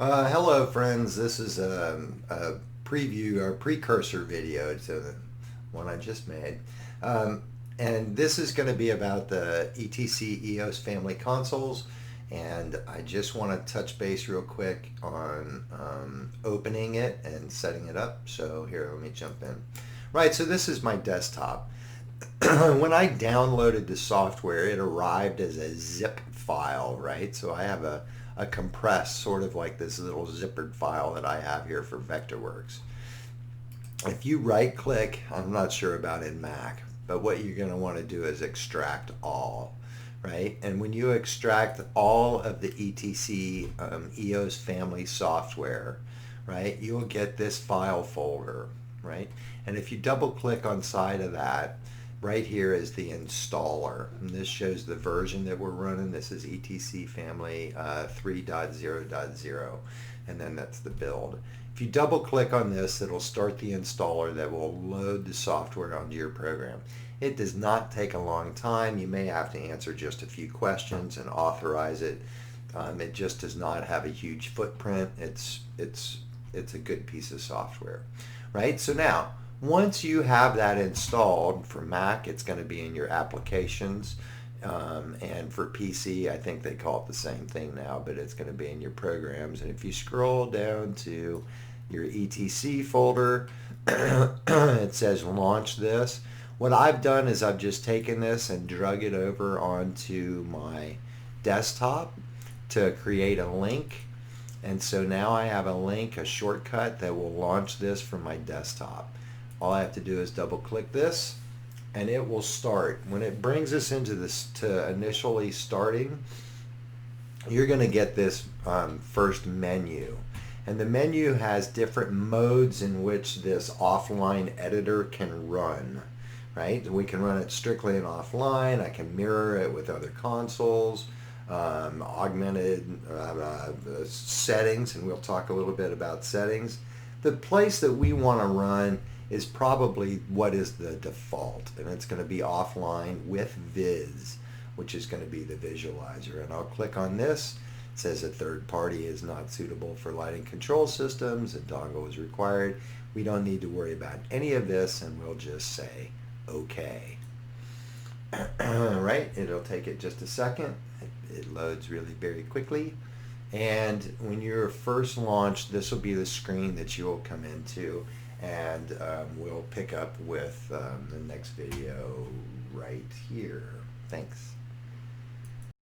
Hello friends, this is a preview or precursor video to the one I just made. Um, and this is going to be about the ETC EOS family consoles, and I just want to touch base real quick on opening it and setting it up. So here, let me jump in. Right, so this is my desktop. When I downloaded the software, it arrived as a zip file, right? So I have a compressed, sort of like this little zippered file that I have here for Vectorworks. If you right click, I'm not sure about in Mac, but what you're going to want to do is extract all, right? And when you extract all of the ETC EOS family software, right, you'll get this file folder, right? And if you double click on side of that, right here is the installer, and this shows the version that we're running. This is ETC family 3.0.0, and then that's the build. If you double click on this, it'll start the installer that will load the software onto your program. It does not take a long time. You may have to answer just a few questions and authorize it. It just does not have a huge footprint. It's a good piece of software, right? So now, once you have that installed, for Mac, it's going to be in your applications, and for PC, I think they call it the same thing now, but it's going to be in your programs. And if you scroll down to your ETC folder, it says launch this. What I've done is I've just taken this and drug it over onto my desktop to create a link. And so now I have a link, a shortcut that will launch this from my desktop. All I have to do is double click this and it will start. When it brings us into this to initially starting, you're going to get this first menu. And the menu has different modes in which this offline editor can run, right? We can run it strictly in offline. I can mirror it with other consoles, augmented settings, and we'll talk a little bit about settings. The place that we want to run is probably what is the default, and it's going to be offline with Viz, which is going to be the visualizer. And I'll click on this. It says a third party is not suitable for lighting control systems, a dongle is required. We don't need to worry about any of this, and we'll just say okay. Right, it'll take it just a second. It loads really very quickly. And when you're first launched, this will be the screen that you will come into, and we'll pick up with the next video right here. Thanks.